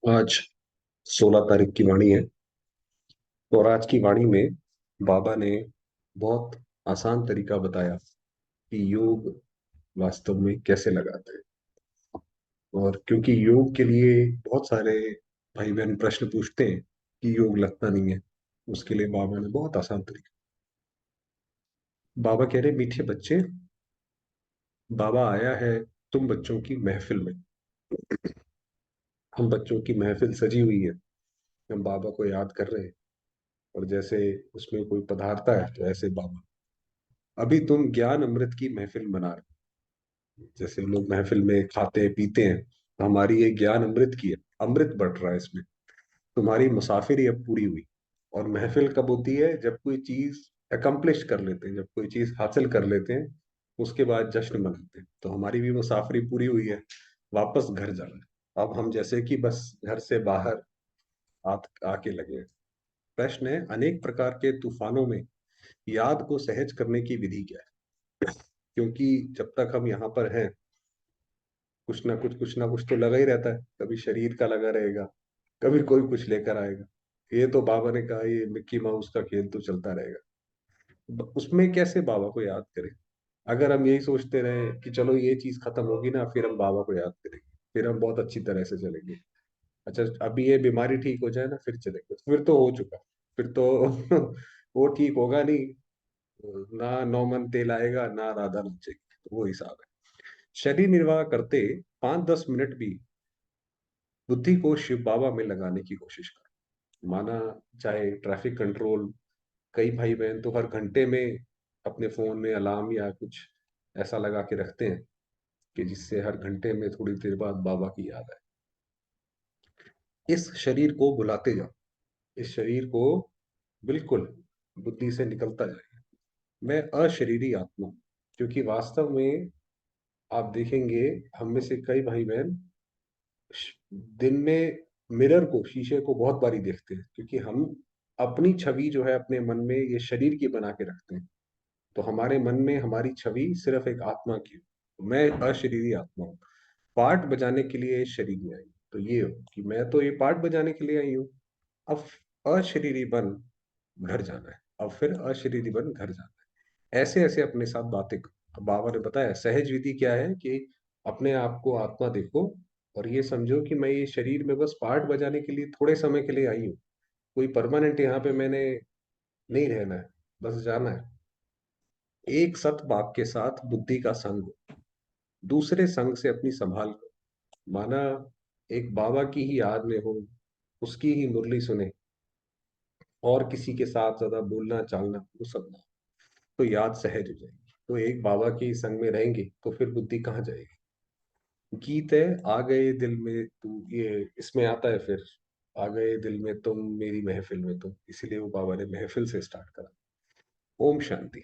आज 16 तारीख की वाणी है। और आज की वाणी में बाबा ने बहुत आसान तरीका बताया कि योग वास्तव में कैसे लगाते हैं। और क्योंकि योग के लिए बहुत सारे भाई बहन प्रश्न पूछते हैं कि योग लगता नहीं है, उसके लिए बाबा ने बहुत आसान तरीका। बाबा कह रहे, मीठे बच्चे, बाबा आया है तुम बच्चों की महफिल में। हम बच्चों की महफिल सजी हुई है, हम बाबा को याद कर रहे हैं। और जैसे उसमें कोई पधारता है तो ऐसे बाबा, अभी तुम ज्ञान अमृत की महफिल मना रहे हो। जैसे लोग महफिल में खाते पीते हैं, तो हमारी ये ज्ञान अमृत की है, अमृत बट रहा है इसमें। तुम्हारी मुसाफिरी अब पूरी हुई। और महफिल कब होती है? जब कोई चीज अकम्प्लिश कर लेते हैं, जब कोई चीज हासिल कर लेते हैं, उसके बाद जश्न मनाते हैं। तो हमारी भी मुसाफिरी पूरी हुई है, वापस घर जाना है। अब हम जैसे कि बस घर से बाहर आके लगे हैं। प्रश्न है, अनेक प्रकार के तूफानों में याद को सहज करने की विधि क्या है? क्योंकि जब तक हम यहाँ पर हैं, कुछ ना कुछ तो लगा ही रहता है। कभी शरीर का लगा रहेगा, कभी कोई कुछ लेकर आएगा। ये तो बाबा ने कहा, ये मिक्की माउस का खेल तो चलता रहेगा। उसमें कैसे बाबा को याद करें? अगर हम यही सोचते रहे कि चलो ये चीज खत्म होगी ना, फिर हम बाबा को याद करेंगे, फिर हम बहुत अच्छी तरह से चलेंगे। अच्छा, अभी ये बीमारी ठीक हो जाए ना, फिर चलेंगे। फिर तो हो चुका, फिर तो वो ठीक होगा नहीं। ना नौमन तेल आएगा, ना राधा नाचेगी। तो वो हिसाब है। शरीर निर्वाह करते 5-10 मिनट भी बुद्धि को शिव बाबा में लगाने की कोशिश करो। माना, चाहे ट्रैफिक कंट्रोल, कई भाई बहन तो हर घंटे में अपने फोन में अलार्म या कुछ ऐसा लगा के रखते हैं कि जिससे हर घंटे में थोड़ी देर बाद बाबा की याद आए। इस शरीर को भुलाते जाओ, इस शरीर को बिल्कुल बुद्धि से निकलता जाए। मैं अशरीरी आत्मा हूं। क्योंकि वास्तव में आप देखेंगे, हम में से कई भाई बहन दिन में मिरर को, शीशे को बहुत बारी देखते हैं, क्योंकि हम अपनी छवि जो है अपने मन में ये शरीर की बना के रखते हैं। तो हमारे मन में हमारी छवि सिर्फ एक आत्मा की है। मैं अशरीरी आत्मा हूँ, पार्ट बजाने के लिए इस शरीर में आई। तो ये हो कि मैं तो ये पार्ट बजाने के लिए आई हूँ। अब अशरीरी बन घर जाना है, अब फिर अशरीरी बन घर जाना है। ऐसे ऐसे अपने साथ बातें करो। अब बाबा ने बताया सहज विधि क्या है, कि अपने आप को आत्मा देखो, और ये समझो कि मैं ये शरीर में बस पार्ट बजाने के लिए थोड़े समय के लिए आई हूँ। कोई परमानेंट यहाँ पे मैंने नहीं रहना है, बस जाना है। एक सत बाप के साथ बुद्धि का संग हो, दूसरे संग से अपनी संभाल करो। माना, एक बाबा की ही याद में हो, उसकी ही मुरली सुने, और किसी के साथ ज्यादा बोलना चालना वो सब ना हो, तो याद सहज हो जाएगी। तो एक बाबा के ही संग में रहेंगे तो फिर बुद्धि कहाँ जाएगी? गीत है, आ गए दिल में तू, ये इसमें आता है फिर, आ गए दिल में तुम मेरी महफिल में तुम। इसीलिए वो बाबा ने महफिल से स्टार्ट करा। ओम शांति।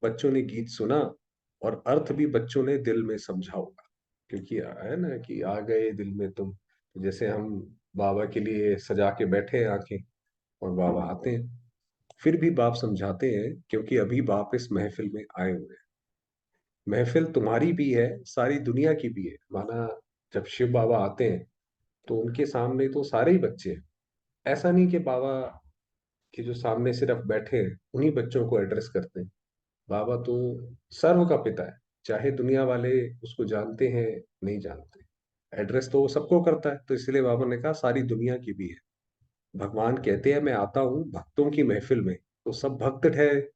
बच्चों ने गीत सुना, और अर्थ भी बच्चों ने दिल में समझा होगा। क्योंकि है ना कि आ गए दिल में तुम, तो जैसे हम बाबा के लिए सजा के बैठे हैं आंखें, और बाबा आते हैं। फिर भी बाप समझाते हैं, क्योंकि अभी बाप इस महफिल में आए हुए हैं। महफिल तुम्हारी भी है, सारी दुनिया की भी है। माना, जब शिव बाबा आते हैं तो उनके सामने तो सारे ही बच्चे हैं। ऐसा नहीं कि बाबा के जो सामने सिर्फ बैठे हैं उन्हीं बच्चों को एड्रेस करते हैं। बाबा तो सर्व का पिता है, चाहे दुनिया वाले उसको जानते हैं नहीं जानते, एड्रेस तो वो सबको करता है। तो इसलिए बाबा ने कहा सारी दुनिया की भी है। भगवान कहते हैं, मैं आता हूँ भक्तों की महफिल में, तो सब भक्त है,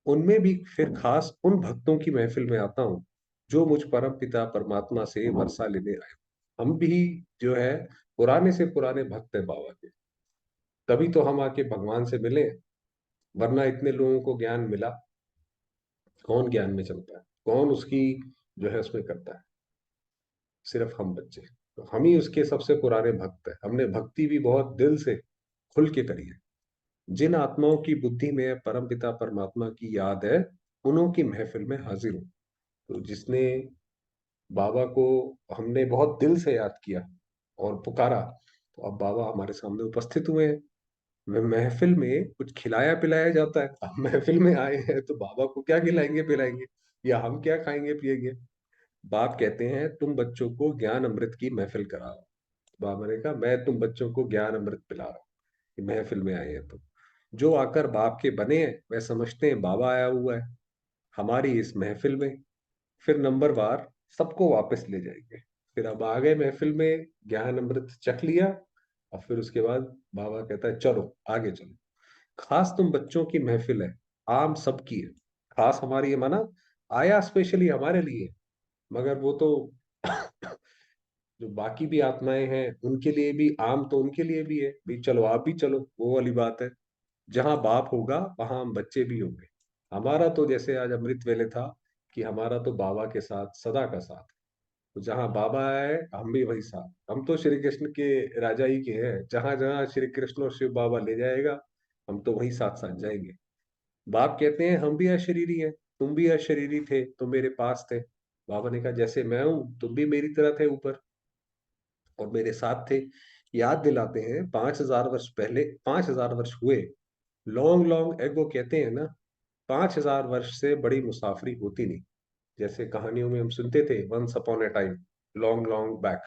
उनमें भी फिर खास उन भक्तों की महफिल में आता हूँ जो मुझ परम पिता परमात्मा से वर्षा लेने आए। हम भी जो है पुराने से पुराने भक्त हैं बाबा के, तभी तो हम आके भगवान से मिले। वरना इतने लोगों को ज्ञान मिला, कौन ज्ञान में चलता है, कौन उसकी जो है उसमें करता है? सिर्फ हम बच्चे। तो हम ही उसके सबसे पुराने भक्त हैं। हमने भक्ति भी बहुत दिल से खुल के करी है। जिन आत्माओं की बुद्धि में परम पिता परमात्मा की याद है, उन्हों की महफिल में हाजिर हूँ। तो जिसने बाबा को हमने बहुत दिल से याद किया और पुकारा, तो अब बाबा हमारे सामने उपस्थित हुए हैं। महफिल में कुछ खिलाया पिलाया जाता है। अब महफिल में आए हैं तो बाबा को क्या खिलाएंगे पिलाएंगे, या हम क्या खाएंगे पिएंगे? बाप कहते हैं तुम बच्चों को ज्ञान अमृत की महफिल कराओ। बाबा ने कहा मैं तुम बच्चों को ज्ञान अमृत पिला रहा हूँ, कि महफिल में आए हैं। तो जो आकर बाप के बने हैं वह समझते हैं बाबा आया हुआ है हमारी इस महफिल में। फिर नंबर बार सबको वापस ले जाएंगे। फिर अब आ गए महफिल में, ज्ञान अमृत चख लिया। और फिर उसके बाद बाबा कहता है चलो आगे चलो। खास तुम बच्चों की महफिल है, आम सबकी है। खास हमारी है माना, आया स्पेशली हमारे लिए। मगर वो तो जो बाकी भी आत्माएं हैं उनके लिए भी आम, तो उनके लिए भी है भाई, चलो आप भी चलो, वो वाली बात है। जहां बाप होगा वहां हम बच्चे भी होंगे। हमारा तो जैसे आज अमृत वेले था, कि हमारा तो बाबा के साथ सदा का साथ। तो जहां बाबा है हम भी वही साथ, हम तो श्री कृष्ण के राजा ही के हैं। जहां जहां श्री कृष्ण और शिव बाबा ले जाएगा, हम तो वही साथ साथ जाएंगे। बाप कहते हैं हम भी अशरीरी हैं, तुम भी अशरीरी थे तो मेरे पास थे। बाबा ने कहा जैसे मैं हूं तुम भी मेरी तरह थे ऊपर और मेरे साथ थे। याद दिलाते हैं 5,000 वर्ष पहले, 5,000 वर्ष हुए, लॉन्ग लॉन्ग एगो कहते हैं ना। 5,000 वर्ष से बड़ी मुसाफरी होती नहीं। जैसे कहानियों में हम सुनते थे once upon a time, long long back.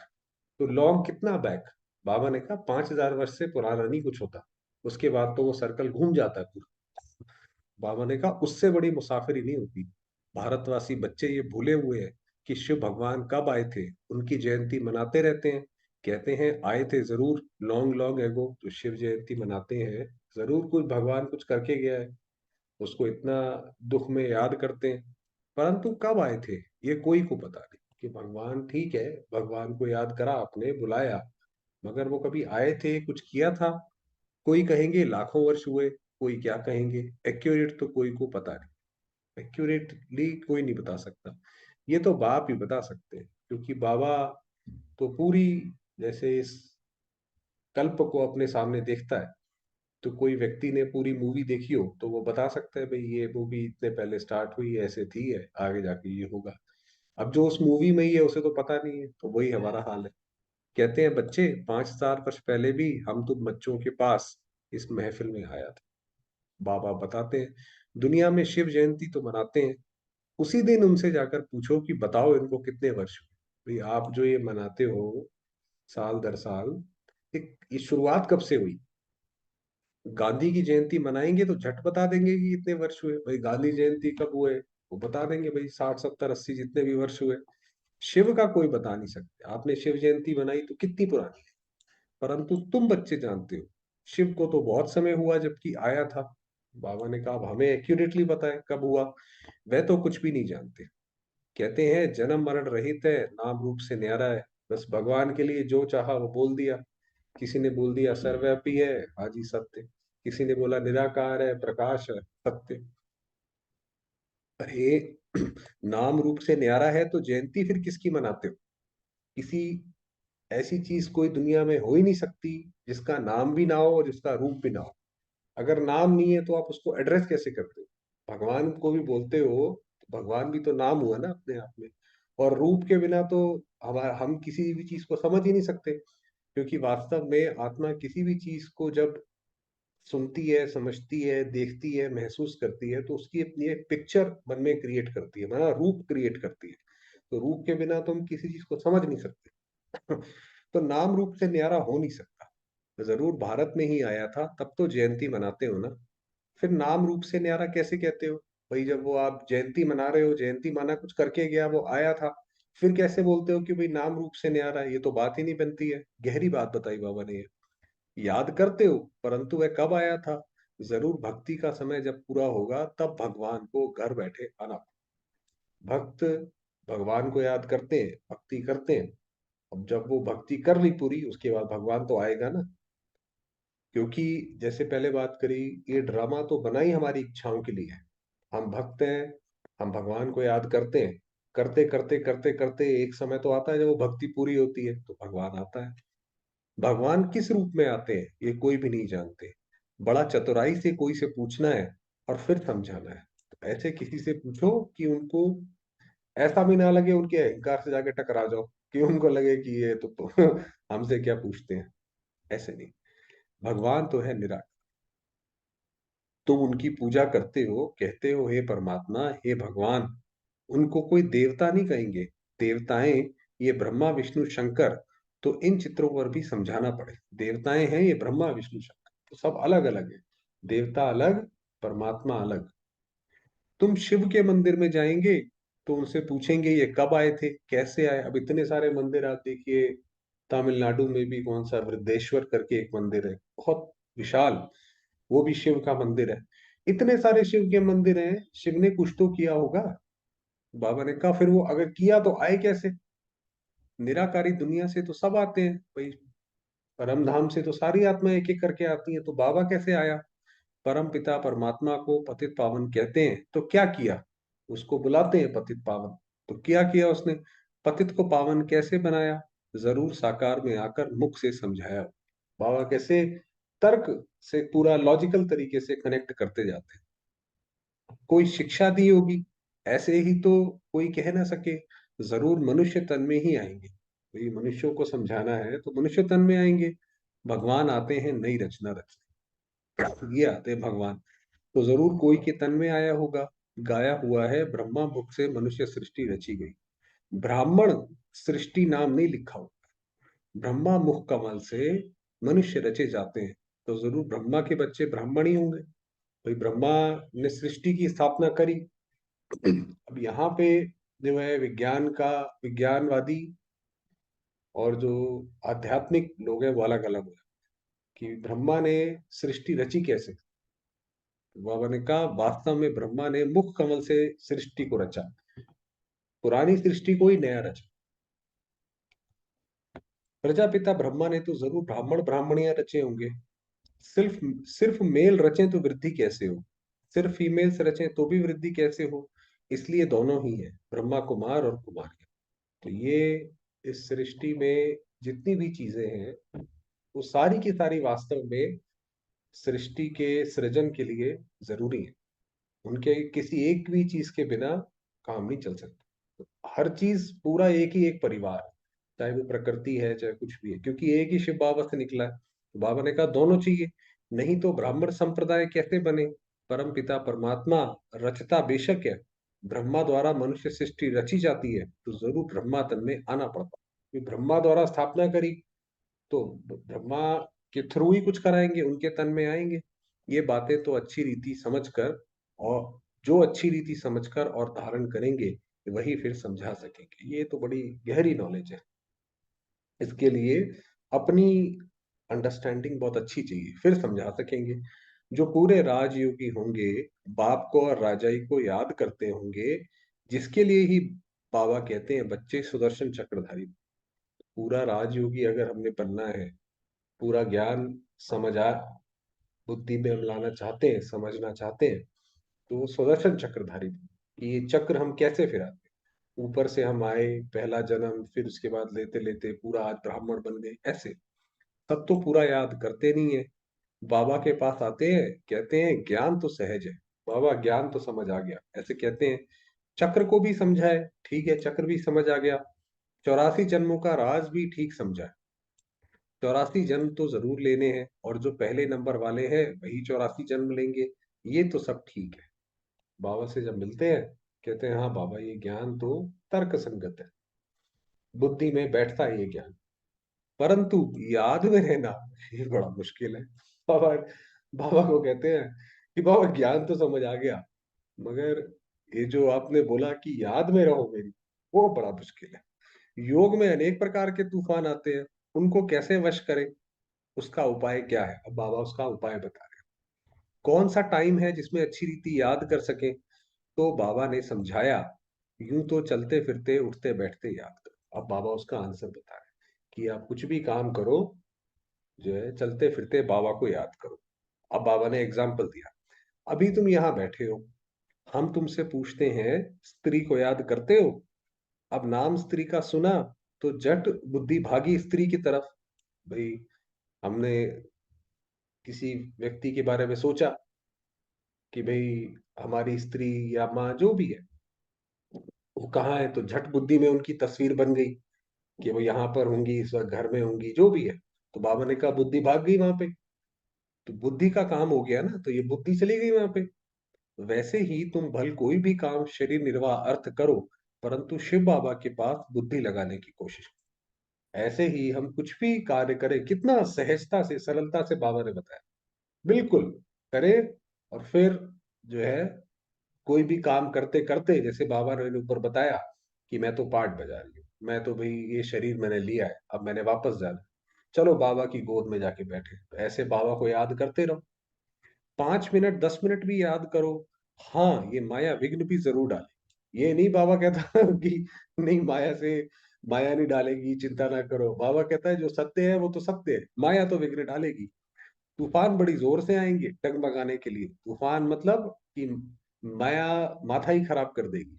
तो लॉन्ग कितना बैक? बाबा ने कहा 5,000 वर्ष से पुराना नहीं कुछ होता। उसके बाद तो वो सर्कल घूम जाता है पूरा। बाबा ने कहा उससे बड़ी मुसाफिरी नहीं होती। भारतवासी बच्चे ये भूले हुए हैं कि शिव भगवान कब आए थे। उनकी जयंती मनाते रहते हैं, कहते हैं आए थे जरूर लॉन्ग लॉन्ग एगो। जो शिव जयंती मनाते हैं, जरूर कुछ भगवान कुछ करके गया है, उसको इतना दुख में याद करते हैं। परंतु कब आए थे ये कोई को पता नहीं। कि भगवान ठीक है, भगवान को याद करा आपने, बुलाया, मगर वो कभी आए थे, कुछ किया था? कोई कहेंगे लाखों वर्ष हुए, कोई क्या कहेंगे। एक्यूरेट तो कोई को पता नहीं, एक्यूरेटली कोई नहीं बता सकता। ये तो बाप ही बता सकते हैं, क्योंकि बाबा तो पूरी, जैसे इस कल्प को अपने सामने देखता है। तो कोई व्यक्ति ने पूरी मूवी देखी हो तो वो बता सकता है भाई ये मूवी इतने पहले स्टार्ट हुई, ऐसे थी है, आगे जाके ये होगा। अब जो उस मूवी में ही है उसे तो पता नहीं है, तो वही हमारा हाल है। कहते हैं बच्चे 5,000 वर्ष पहले भी हम तुम बच्चों के पास इस महफिल में आया था। बाबा बताते हैं दुनिया में शिव जयंती तो मनाते हैं, उसी दिन उनसे जाकर पूछो कि बताओ इनको कितने वर्ष हुए। भाई आप जो ये मनाते हो साल दर साल, ये शुरुआत कब से हुई? गांधी की जयंती मनाएंगे तो झट बता देंगे कि कितने वर्ष हुए। भाई गांधी जयंती कब हुए, वो बता देंगे भाई 60 70 80 जितने भी वर्ष हुए। शिव का कोई बता नहीं सकते। आपने शिव जयंती बनाई तो कितनी पुरानी है, परंतु तुम बच्चे जानते हो शिव को तो बहुत समय हुआ जबकि आया था। बाबा ने कहा अब हमें एक्यूरेटली पता है कब हुआ, वह तो कुछ भी नहीं जानते। कहते हैं जन्म मरण रहित है, नाम रूप से न्यारा है। बस भगवान के लिए जो चाहा वो बोल दिया। किसी ने बोल दिया सर्वव्यापी है, हाजी सत्य। किसी ने बोला निराकार है, प्रकाश है, सत्य। अरे नाम रूप से न्यारा है तो जयंती फिर किसकी मनाते हो? किसी ऐसी चीज कोई दुनिया में हो ही नहीं सकती जिसका नाम भी ना हो और जिसका रूप भी ना हो। अगर नाम नहीं है तो आप उसको एड्रेस कैसे करते हो? भगवान को भी बोलते हो तो भगवान भी तो नाम हुआ ना अपने आप में। और रूप के बिना तो हम किसी भी चीज को समझ ही नहीं सकते। क्योंकि वास्तव में आत्मा किसी भी चीज को जब सुनती है, समझती है, देखती है, महसूस करती है, तो उसकी अपनी एक पिक्चर मन में क्रिएट करती है, मतलब रूप क्रिएट करती है। तो रूप के बिना तो हम किसी चीज को समझ नहीं सकते। तो नाम रूप से न्यारा हो नहीं सकता। तो जरूर भारत में ही आया था, तब तो जयंती मनाते हो ना। फिर नाम रूप से न्यारा कैसे कहते हो? भाई जब वो आप जयंती मना रहे हो, जयंती माना कुछ करके गया, वो आया था, फिर कैसे बोलते हो कि भाई नाम रूप से न्यारा है? ये तो बात ही नहीं बनती है। गहरी बात बताई बाबा ने ये। याद करते हो, परंतु वह कब आया था? जरूर भक्ति का समय जब पूरा होगा तब भगवान को घर बैठे आना। भक्त भगवान को याद करते हैं, भक्ति करते हैं। अब जब वो भक्ति कर ली पूरी, उसके बाद भगवान तो आएगा ना। क्योंकि जैसे पहले बात करी, ये ड्रामा तो बना ही हमारी इच्छाओं के लिए है। हम भक्त हैं, हम भगवान को याद करते हैं, करते करते करते करते एक समय तो आता है जब वो भक्ति पूरी होती है तो भगवान आता है। भगवान किस रूप में आते हैं ये कोई भी नहीं जानते। बड़ा चतुराई से कोई से पूछना है और फिर समझाना है। तो ऐसे किसी से पूछो कि उनको ऐसा भी ना लगे उनके अहंकार से जाके टकरा जाओ, कि उनको लगे कि ये तो हमसे क्या पूछते हैं। ऐसे नहीं। भगवान तो है निराकार। तुम उनकी पूजा करते हो, कहते हो हे परमात्मा, हे भगवान। उनको कोई देवता नहीं कहेंगे। देवताएं ये ब्रह्मा विष्णु शंकर तो इन चित्रों पर भी समझाना पड़े। देवताएं हैं ये ब्रह्मा विष्णु शंकर, तो सब अलग अलग है। देवता अलग, परमात्मा अलग। तुम शिव के मंदिर में जाएंगे तो उनसे पूछेंगे ये कब आए थे, कैसे आए। अब इतने सारे मंदिर आप देखिए, तमिलनाडु में भी कौन सा वृद्धेश्वर करके एक मंदिर है, बहुत विशाल, वो भी शिव का मंदिर है। इतने सारे शिव के मंदिर हैं, शिव ने कुछ तो किया होगा। बाबा ने कहा फिर वो अगर किया तो आए कैसे? निराकारी दुनिया से तो सब आते हैं भाई, परम धाम से तो सारी आत्माएं एक एक करके आती हैं, तो बाबा कैसे आया? परम पिता परमात्मा को पतित पावन कहते हैं, तो क्या किया? उसको बुलाते हैं पतित पावन। तो क्या किया उसने? पतित को पावन कैसे बनाया? जरूर साकार में आकर मुख से समझाया। बाबा कैसे तर्क से पूरा लॉजिकल तरीके से कनेक्ट करते जाते हैं। कोई शिक्षा दी होगी, ऐसे ही तो कोई कह ना सके। जरूर मनुष्य तन में ही आएंगे, तो ये मनुष्यों को समझाना है तो मनुष्य तन में आएंगे। भगवान आते हैं नई रचना रचने, ये आते हैं भगवान, तो जरूर कोई के तन में आया होगा। गाया हुआ है ब्रह्मा मुख से मनुष्य सृष्टि रची गई। ब्राह्मण सृष्टि नाम नहीं लिखा हो, ब्रह्मा मुख कमल से मनुष्य रचे जाते हैं, तो जरूर ब्रह्मा के बच्चे ब्राह्मण ही होंगे। भाई ब्रह्मा ने सृष्टि की स्थापना करी। अब यहाँ पे जो है विज्ञान का, विज्ञानवादी और जो आध्यात्मिक लोग हैं वो अलग अलग हो, कि ब्रह्मा ने सृष्टि रची कैसे। बाबा ने कहा वास्तव में ब्रह्मा ने मुख कमल से सृष्टि को रचा, पुरानी सृष्टि को ही नया रचा। प्रजापिता ब्रह्मा ने तो जरूर ब्राह्मण ब्राह्मणियां रचे होंगे। सिर्फ सिर्फ मेल रचे तो वृद्धि कैसे हो? सिर्फ फीमेल्स रचे तो भी वृद्धि कैसे हो? इसलिए दोनों ही है, ब्रह्मा कुमार और कुमारी। तो ये इस सृष्टि में जितनी भी चीजें हैं वो सारी की सारी वास्तव में सृष्टि के सृजन के लिए जरूरी है। उनके किसी एक भी चीज के बिना काम नहीं चल सकता। हर चीज पूरा एक ही एक परिवार है, चाहे वो प्रकृति है चाहे कुछ भी है, क्योंकि एक ही शिव बाबा से निकला है। तो बाबा ने कहा दोनों चाहिए, नहीं तो ब्राह्मण संप्रदाय कैसे बने? परम पिता परमात्मा रचता बेशक है, ब्रह्मा द्वारा मनुष्य सृष्टि रची जाती है, तो जरूर ब्रह्मा तन में आना पड़ता। कि ब्रह्मा द्वारा स्थापना करी तो ब्रह्मा के थ्रू ही कुछ कराएंगे, उनके तन में आएंगे। ये बातें तो अच्छी रीति समझकर, और जो अच्छी रीति समझकर और धारण करेंगे वही फिर समझा सकेंगे। ये तो बड़ी गहरी नॉलेज है। इसके लिए अपनी अंडरस्टैंडिंग बहुत अच्छी चाहिए, फिर समझा सकेंगे। जो पूरे राजयोगी होंगे, बाप को और राजाई को याद करते होंगे, जिसके लिए ही बाबा कहते हैं बच्चे सुदर्शन चक्रधारी। पूरा राजयोगी अगर हमने बनना है, पूरा ज्ञान समझा बुद्धि में हम लाना चाहते हैं, समझना चाहते हैं, तो वो सुदर्शन चक्रधारी कि ये चक्र हम कैसे फिराते हैं। ऊपर से हम आए, पहला जन्म, फिर उसके बाद लेते लेते पूरा आज ब्राह्मण बन गए, ऐसे सब तो पूरा याद करते नहीं है। बाबा के पास आते हैं, कहते हैं ज्ञान तो सहज है, बाबा ज्ञान तो समझ आ गया, ऐसे कहते हैं। चक्र को भी समझा है, ठीक है, चक्र भी समझ आ गया। 84 जन्मों का राज भी ठीक समझा है। 84 जन्म तो जरूर लेने हैं, और जो पहले नंबर वाले हैं वही 84 जन्म लेंगे, ये तो सब ठीक है। बाबा से जब मिलते हैं, कहते हैं हाँ बाबा ये ज्ञान तो तर्क संगत है, बुद्धि में बैठता है ये ज्ञान, परंतु याद में रहना ये बड़ा मुश्किल है। बाबा बाबा को कहते हैं कि बाबा ज्ञान तो समझ आ गया, मगर ये जो आपने बोला कि याद में रहो मेरी, वो बड़ा मुश्किल है। योग में अनेक प्रकार के तूफान आते हैं, उनको कैसे वश करें, उसका उपाय क्या है? अब बाबा उसका उपाय बता रहे हैं। कौन सा टाइम है जिसमें अच्छी रीति याद कर सके? तो बाबा ने समझाया यूं तो चलते फिरते उठते बैठते याद करो। अब बाबा उसका आंसर बता रहे हैं कि आप कुछ भी काम करो, जो है चलते फिरते बाबा को याद करो। अब बाबा ने एग्जाम्पल दिया, अभी तुम यहाँ बैठे हो, हम तुमसे पूछते हैं स्त्री को याद करते हो? अब नाम स्त्री का सुना तो जट बुद्धि भागी स्त्री की तरफ। भाई हमने किसी व्यक्ति के बारे में सोचा कि भाई हमारी स्त्री या माँ जो भी है वो कहाँ है, तो झट बुद्धि में उनकी तस्वीर बन गई कि वो यहाँ पर होंगी, इस वक्त घर में होंगी, जो भी है। तो बाबा ने कहा बुद्धि भाग गई वहां पे, तो बुद्धि का काम हो गया ना, तो ये बुद्धि चली गई वहां पे। वैसे ही तुम भल कोई भी काम शरीर निर्वाह अर्थ करो, परंतु शिव बाबा के पास बुद्धि लगाने की कोशिश करो। ऐसे ही हम कुछ भी कार्य करें, कितना सहजता से सरलता से बाबा ने बताया, बिल्कुल करें। और फिर जो है, कोई भी काम करते करते, जैसे बाबा ने ऊपर बताया कि मैं तो पाठ बजा रही हूँ, मैं तो भाई ये शरीर मैंने लिया है, अब मैंने वापस जाना है, चलो बाबा की गोद में जाके बैठे, तो ऐसे बाबा को याद करते रहो। 5 मिनट 10 मिनट भी याद करो। हाँ, ये माया विघ्न भी जरूर डाले, ये नहीं बाबा कहता कि नहीं माया से, माया नहीं डालेगी, चिंता ना करो। बाबा कहता है जो सत्य है वो तो सत्य है, माया तो विघ्न डालेगी। तूफान बड़ी जोर से आएंगे डगमगाने के लिए, तूफान मतलब कि माया माथा ही खराब कर देगी,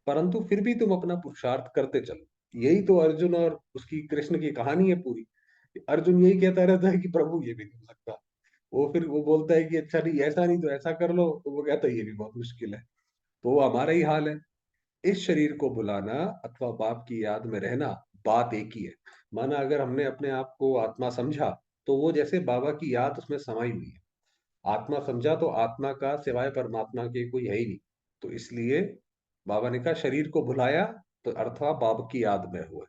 परंतु फिर भी तुम अपना पुरुषार्थ करते चलो। यही तो अर्जुन और उसकी कृष्ण की कहानी है पूरी। अर्जुन यही कहता रहता है कि प्रभु ये भी नहीं हो सकता, वो फिर वो बोलता है कि अच्छा नहीं, ऐसा नहीं तो ऐसा कर लो, तो वो कहता है ये भी बहुत मुश्किल है। तो वो हमारा ही हाल है। इस शरीर को बुलाना अथवा बाप की याद में रहना, बात एक ही है। माना अगर हमने अपने आप को आत्मा समझा, तो वो जैसे बाबा की याद उसमें समाई हुई है। आत्मा समझा तो आत्मा का सिवाय परमात्मा के कोई है ही नहीं। तो इसलिए बाबा ने कहा शरीर को भुलाया, तो अर्थवा बाबा की याद में हुए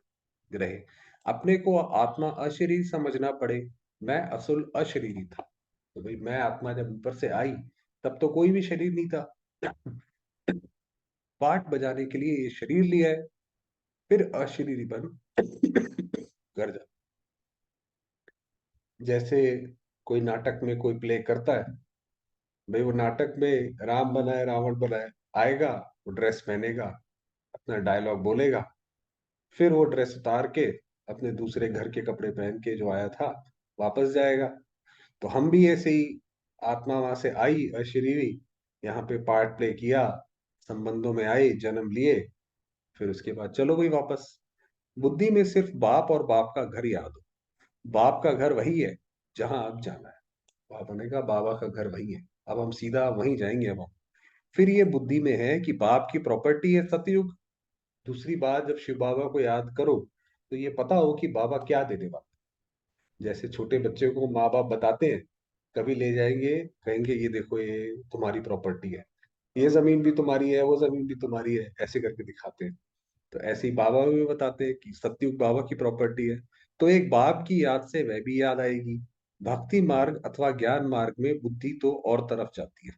रहे। अपने को आत्मा अशरीर समझना पड़े, मैं असल अशरीरी था। तो भाई मैं आत्मा जब ऊपर से आई, तब तो कोई भी शरीर नहीं था। पाठ बजाने के लिए ये शरीर लिया है, फिर अशरीरी बन कर जा। जैसे कोई नाटक में कोई प्ले करता है, भाई वो नाटक में राम बना है रावण बना है, आएगा, वो ड्रेस पहनेगा, अपना डायलॉग बोलेगा, फिर वो ड्रेस उतार के अपने दूसरे घर के कपड़े पहन के जो आया था वापस जाएगा। तो हम भी ऐसे ही, आत्मा वहां से आई अशरीरी, यहाँ पे पार्ट प्ले किया, संबंधों में आए, जन्म लिए, फिर उसके बाद चलो भाई वापस। बुद्धि में सिर्फ बाप और बाप का घर याद हो। बाप का घर वही है जहां अब जाना है। बाबा ने कहा बाबा का घर वही है, अब हम सीधा वहीं जाएंगे। अब हम, फिर ये बुद्धि में है कि बाप की प्रॉपर्टी है सतयुग। दूसरी बात, जब शिव बाबा को याद करो, तो ये पता हो कि बाबा क्या देने वाले। जैसे छोटे बच्चे को माँ बाप बताते हैं, कभी ले जाएंगे, कहेंगे ये देखो ये तुम्हारी प्रॉपर्टी है, ये जमीन भी तुम्हारी है, वो जमीन भी तुम्हारी है, ऐसे करके दिखाते हैं। तो ऐसे ही बाबा भी बताते हैं कि सतयुग बाबा की प्रॉपर्टी है। तो एक बाप की याद से वह भी याद आएगी। भक्ति मार्ग अथवा ज्ञान मार्ग में बुद्धि तो और तरफ जाती है।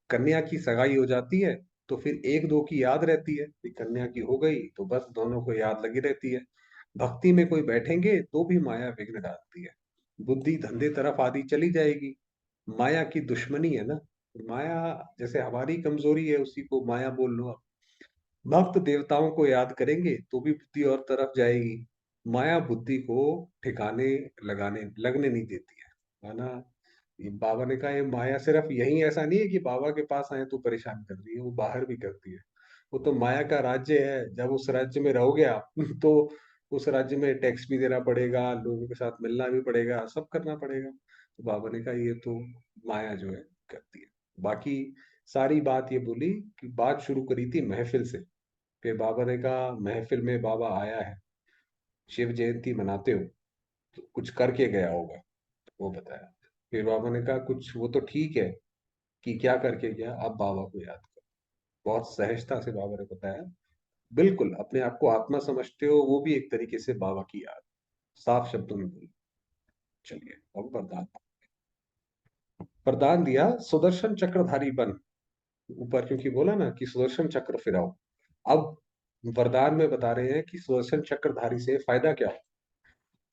कन्या की सगाई हो जाती है, तो फिर एक दो की याद रहती है कि कन्या की हो गई, तो बस दोनों को याद लगी रहती है। भक्ति में कोई बैठेंगे तो भी माया विघ्न डालती है। बुद्धि धंधे तरफ आदि चली जाएगी। माया की दुश्मनी है ना, माया जैसे हमारी कमजोरी है, उसी को माया बोल लो आप। भक्त देवताओं को याद करेंगे तो भी बुद्धि और तरफ जाएगी। माया बुद्धि को ठिकाने लगाने लगने नहीं देती है ना। ये बाबा ने कहा ये माया सिर्फ यही ऐसा नहीं है कि बाबा के पास आए तो परेशान कर रही है, वो बाहर भी करती है। वो तो माया का राज्य है, जब उस राज्य में रहोगे आप तो उस राज्य में टैक्स भी देना पड़ेगा, लोगों के साथ मिलना भी पड़ेगा, सब करना पड़ेगा। तो बाबा ने कहा ये तो माया जो है करती है। बाकी सारी बात ये बोली कि बात शुरू करी थी महफिल से। फिर बाबा ने कहा महफिल में बाबा आया है, शिव जयंती मनाते हो, तो कुछ करके गया होगा, वो बताया। फिर बाबा ने कहा कुछ वो तो ठीक है कि क्या करके गया, आप बाबा को याद करो। बहुत सहजता से बाबा ने बताया, बिल्कुल अपने आप को आत्मा समझते हो, वो भी एक तरीके से बाबा की याद, साफ शब्दों में बोली। चलिए अब वरदान। वरदान दिया सुदर्शन चक्रधारी बन, ऊपर क्योंकि बोला ना कि सुदर्शन चक्र फिराओ। अब वरदान में बता रहे हैं कि सुदर्शन चक्रधारी से फायदा क्या है।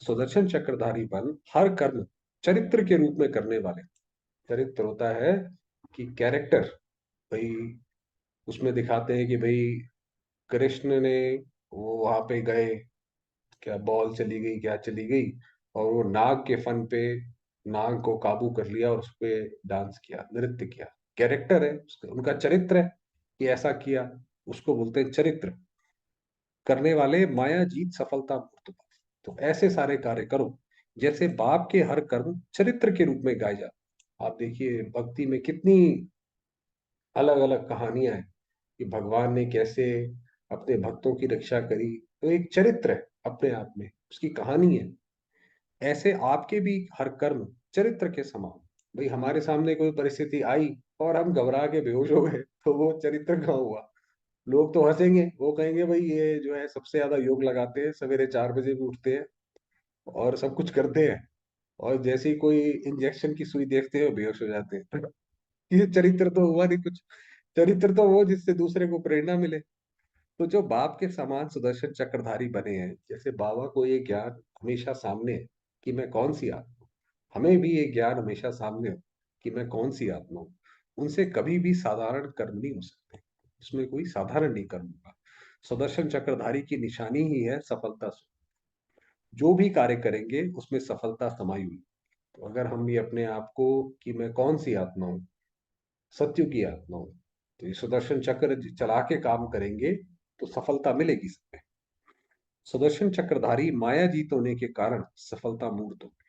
सुदर्शन चक्रधारी बन, हर कर्म चरित्र के रूप में करने वाले। चरित्र होता है कि कैरेक्टर, भाई उसमें दिखाते हैं कि भाई कृष्ण ने वो वहां पे गए, क्या बॉल चली गई क्या चली गई, और वो नाग के फन पे नाग को काबू कर लिया और उस पे डांस किया, नृत्य किया। कैरेक्टर है उनका चरित्र है कि ऐसा किया, उसको बोलते हैं चरित्र। करने वाले माया जीत सफलता मूर्त। तो ऐसे सारे कार्य करो जैसे बाप के हर कर्म चरित्र के रूप में गाए जा। आप देखिए भक्ति में कितनी अलग अलग कहानियां हैं कि भगवान ने कैसे अपने भक्तों की रक्षा करी। तो एक चरित्र है अपने आप में, उसकी कहानी है। ऐसे आपके भी हर कर्म चरित्र के समान। भाई हमारे सामने कोई परिस्थिति आई और हम घबरा के बेहोश हो गए, तो वो चरित्र कहाँ हुआ। लोग तो हंसेंगे, वो कहेंगे भाई ये जो है सबसे ज्यादा योग लगाते हैं, सवेरे 4 बजे भी उठते हैं, और सब कुछ करते हैं, और जैसे ही कोई इंजेक्शन की सुई देखते हैं बेहोश हो जाते हैं। ये चरित्र तो हुआ नहीं कुछ। चरित्र तो वो जिससे दूसरे को प्रेरणा मिले। तो जो बाप के समान सुदर्शन चक्रधारी बने हैं, जैसे बाबा को ये ज्ञान हमेशा सामने है कि मैं कौन सी आत्मा हूं, हमें भी ये ज्ञान हमेशा सामने हो कि मैं कौन सी आत्मा हूं। उनसे कभी भी साधारण कर्म नहीं हो सकते, उसमें कोई साधारण नहीं कर्म होगा। सुदर्शन चक्रधारी की निशानी ही है सफलता। जो भी कार्य करेंगे उसमें सफलता समाई हुई। तो अगर हम ये अपने आप को कि मैं कौन सी आत्मा हूँ, सत्य की आत्मा हूँ, तो ये सुदर्शन चक्र चला के काम करेंगे तो सफलता मिलेगी सब। सुदर्शन चक्रधारी माया जीत होने के कारण सफलता मूर्त हो गई।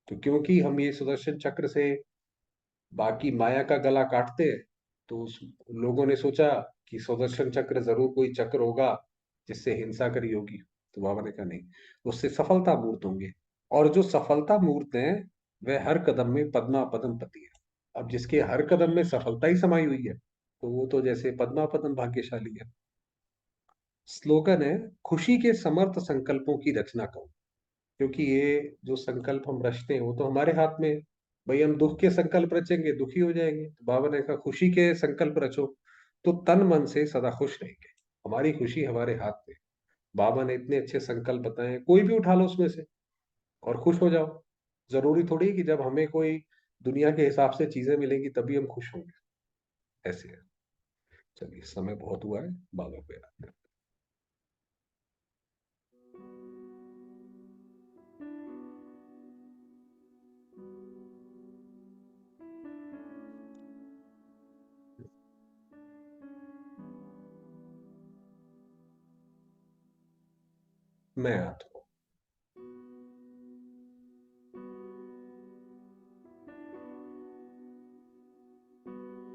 तो क्योंकि हम ये सुदर्शन चक्र से बाकी माया का गला काटते हैं, तो उस लोगों ने सोचा कि सुदर्शन चक्र जरूर कोई चक्र होगा जिससे हिंसा करी होगी। तो बाबा ने कहा नहीं, उससे सफलता मूर्त होंगे। और जो सफलता मूर्त हैं वह हर कदम में पद्मा पदम पति है। अब जिसके हर कदम में सफलता ही समाई हुई है, तो वो तो जैसे पद्मा पदम भाग्यशाली है। स्लोगन है, खुशी के समर्थ संकल्पों की रचना करो। क्योंकि ये जो संकल्प हम रचते हैं वो तो हमारे हाथ में है। भाई हम दुख के संकल्प रचेंगे दुखी हो जाएंगे, तो बाबा ने कहा खुशी के संकल्प रचो तो तन मन से सदा खुश रहेंगे। हमारी खुशी हमारे हाथ में। बाबा ने इतने अच्छे संकल्प बताए हैं, कोई भी उठा लो उसमें से और खुश हो जाओ। जरूरी थोड़ी कि जब हमें कोई दुनिया के हिसाब से चीजें मिलेंगी तभी हम खुश होंगे। ऐसे है। चलिए समय बहुत हुआ है, बाबा को याद करें। मैं आता हूँ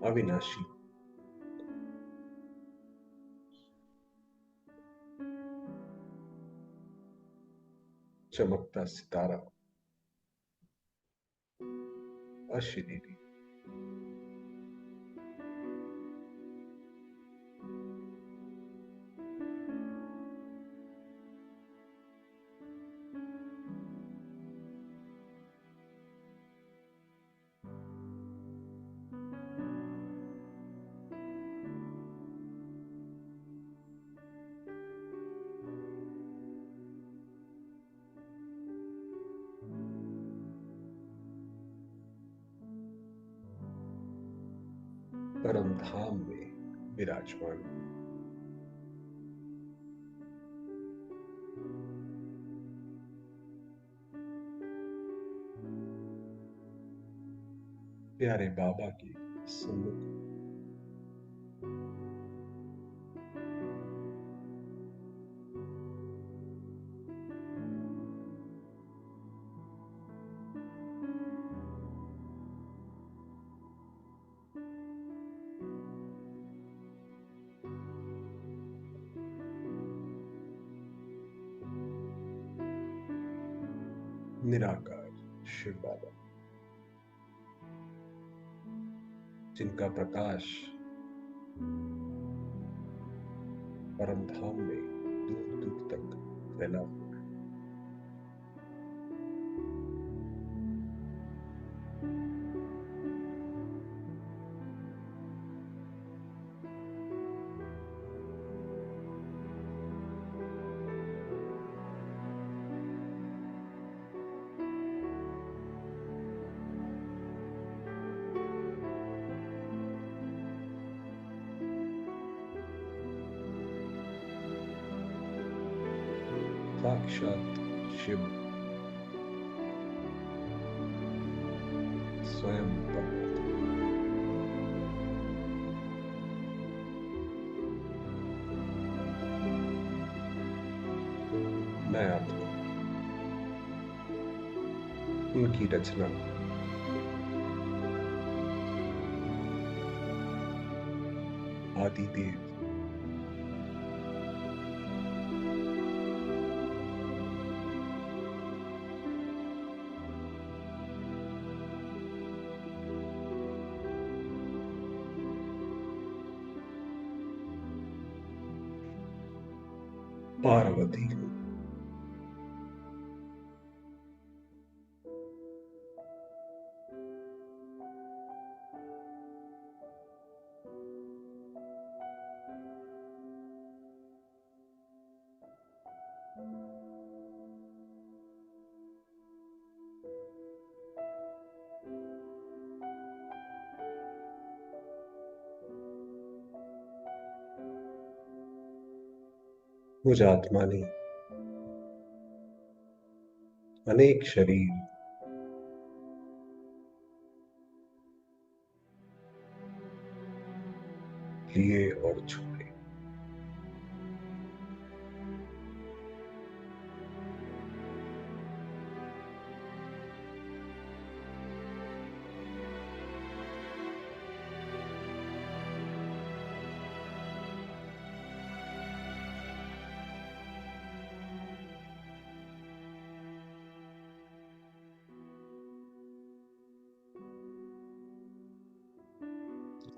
अविनाशी, चमकता सितारा, अशरीरी, परम धाम में विराजमान। प्यारे बाबा की सम्मुख निराकार शिव बाबा, जिनका प्रकाश परम धाम में दूर दूर तक फैला हुआ है। साक्षात शिव स्वयं परमात्मा। मैं आत्मा, उनकी रचना, आदि देव, पार्वती हूँ। मुझ आत्मा ने अनेक शरीर लिए और छोड़े।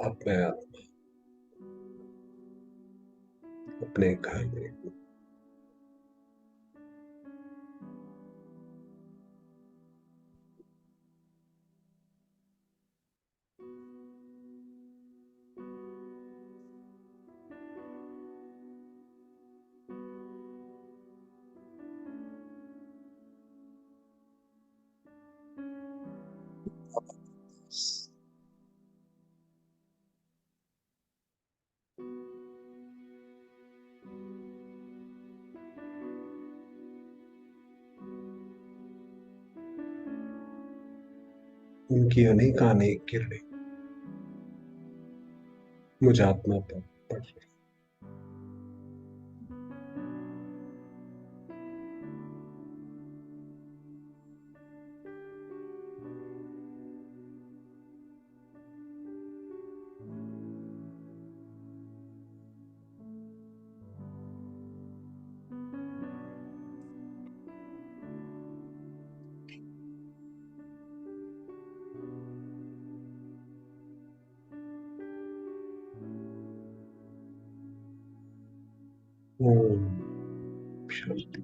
अब मैं अपने घर में हूँ। उनकी अनेकानेक किरणें मुझ आत्मा पर पड़ रही। ओम शांति।